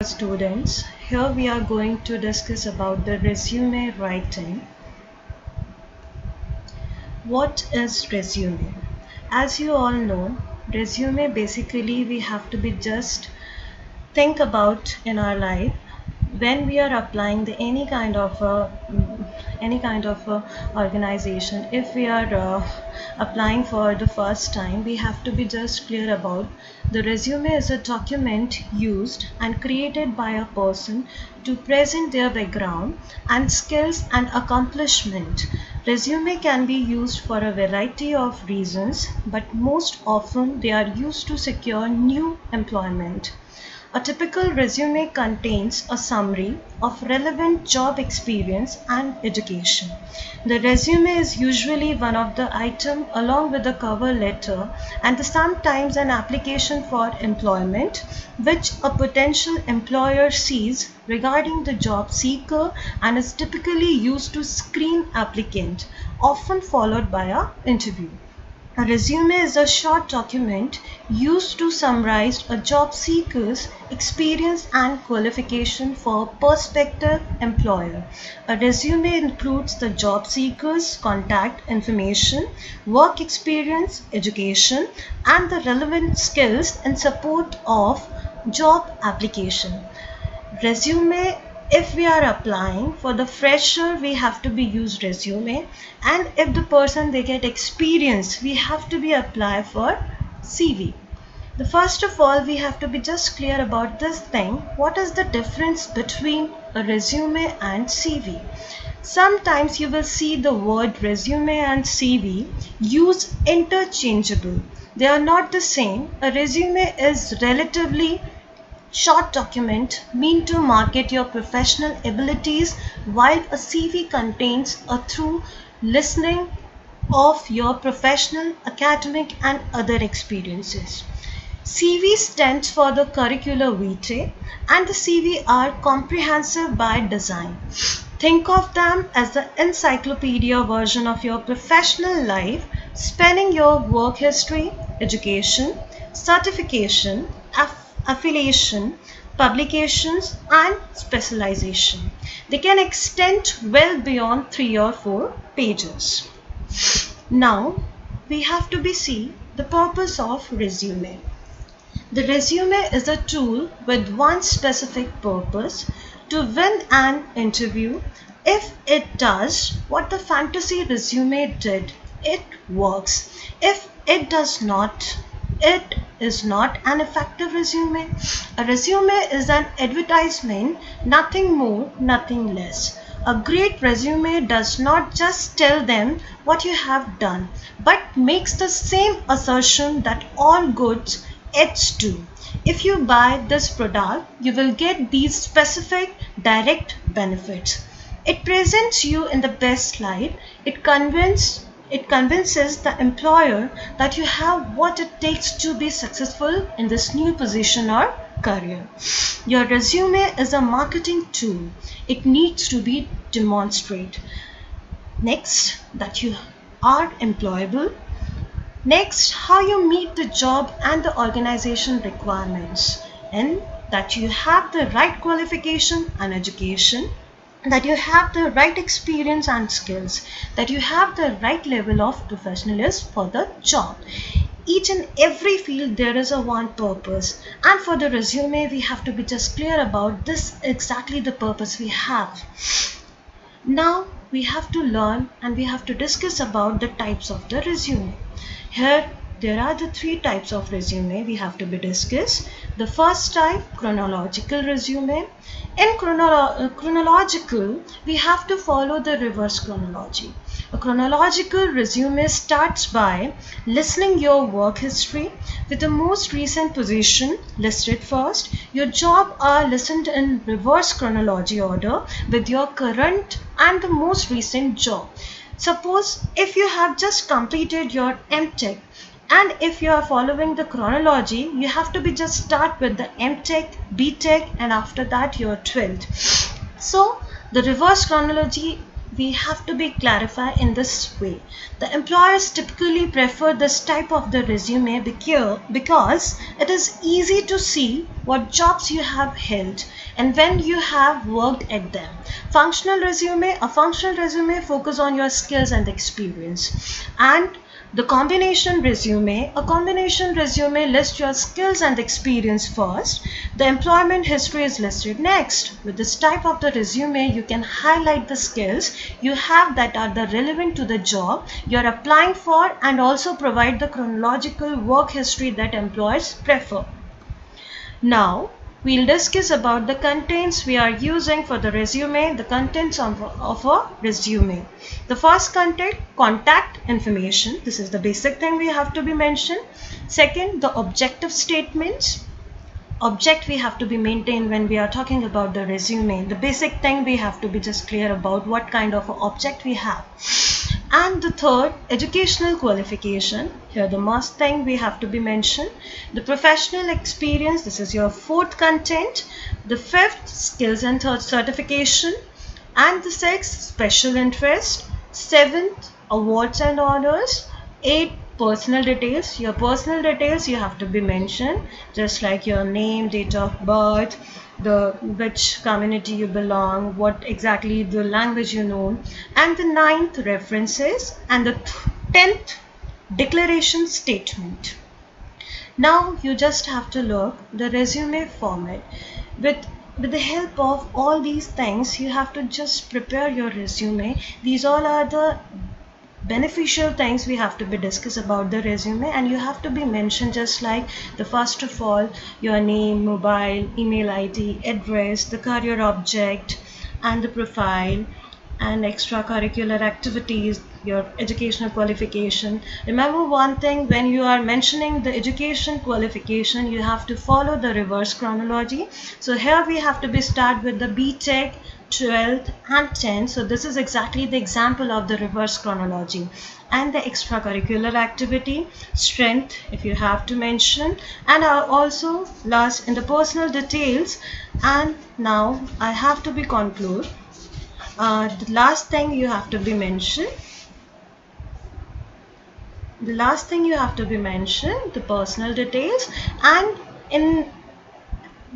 students. Here we are going to discuss about the resume writing. What is resume? As you all know, resume basically we have to be just think about in our life when we are applying any kind of a organization. If we are applying for the first time, we have to be just clear about the resume is a document used and created by a person to present their background and skills and accomplishment. Resume can be used for a variety of reasons, but most often they are used to secure new employment. A typical resume contains a summary of relevant job experience and education. The resume is usually one of the items along with the cover letter and sometimes an application for employment which a potential employer sees regarding the job seeker and is typically used to screen applicant, often followed by an interview. A resume is a short document used to summarize a job seeker's experience and qualification for a prospective employer. A resume includes the job seeker's contact information, work experience, education, and the relevant skills in support of job application. Resume, if we are applying for the fresher, we have to be use resume, and if the person they get experience, we have to be apply for CV. The first of all, we have to be just clear about this thing. What is the difference between a resume and CV? Sometimes you will see the word resume and CV used interchangeable. They are not the same. A resume is relatively short document meant to market your professional abilities, while a CV contains a thorough listening of your professional, academic and other experiences. CV stands for the curricula vitae, and the CV are comprehensive by design. Think of them as the encyclopedia version of your professional life, spanning your work history, education, certification, affiliation, publications and specialization. They can extend well beyond 3 or 4 pages. Now we have to be see the purpose of resume. The resume is a tool with one specific purpose: to win an interview. If it does what the fantasy resume did, it works. If it does not, it is not an effective resume. A resume is an advertisement, nothing more, nothing less. A great resume does not just tell them what you have done, but makes the same assertion that all good ads do. If you buy this product, you will get these specific direct benefits. It presents you in the best light. It convinces the employer that you have what it takes to be successful in this new position or career. Your resume is a marketing tool. It needs to be demonstrated. Next, that you are employable. Next, how you meet the job and the organization requirements, and that you have the right qualification and education, that you have the right experience and skills, that you have the right level of professionalism for the job. Each and every field there is a one purpose, and for the resume we have to be just clear about this exactly the purpose we have. Now we have to learn and we have to discuss about the types of the resume. Here there are the 3 types of resume we have to be discussed. The first type, chronological resume. In chronological, we have to follow the reverse chronology. A chronological resume starts by listing your work history with the most recent position listed first. Your job are listed in reverse chronology order with your current and the most recent job. Suppose if you have just completed your MTech, and if you are following the chronology, you have to be just start with the MTech, BTech and after that your 12th. So the reverse chronology we have to be clarified in this way. The employers typically prefer this type of the resume because it is easy to see what jobs you have held and when you have worked at them. A functional resume focus on your skills and experience. And a combination resume lists your skills and experience first. The employment history is listed next. With this type of the resume, you can highlight the skills you have that are relevant to the job you are applying for and also provide the chronological work history that employers prefer. Now, we'll discuss about the contents we are using for the resume, the contents of a resume. The first content, contact information. This is the basic thing we have to be mentioned. Second, the objective statements. Object we have to be maintained when we are talking about the resume. The basic thing we have to be just clear about what kind of object we have. And the third, educational qualification. Here the most thing we have to be mentioned. The professional experience. This is your fourth content. The fifth, skills and certification. And the sixth, special interest. Seventh, awards and honors. Eighth, personal details. Your personal details you have to be mentioned, just like your name, date of birth, which community you belong, what exactly the language you know, and the ninth, references, and the 10th, declaration statement. Now you just have to look the resume format. With the help of all these things, you have to just prepare your resume. These all are the beneficial things we have to be discuss about the resume, and you have to be mentioned just like the first of all your name, mobile, email ID, address, the career object, and the profile, and extracurricular activities, your educational qualification. Remember one thing, when you are mentioning the education qualification, you have to follow the reverse chronology. So here we have to be start with the BTech, 12th and 10th. So this is exactly the example of the reverse chronology. And the extracurricular activity, strength if you have to mention, and also last in the personal details. And now I have to be conclude. The last thing you have to be mentioned, the personal details. And in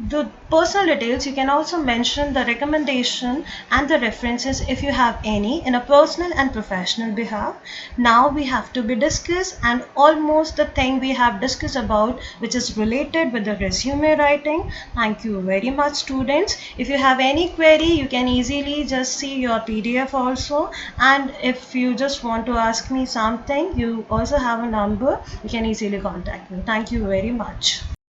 the personal details you can also mention the recommendation and the references if you have any in a personal and professional behalf. Now we have to be discussed and almost the thing we have discussed about which is related with the resume writing. Thank you very much students. If you have any query you can easily just see your PDF also, and if you just want to ask me something you also have a number, you can easily contact me. Thank you very much.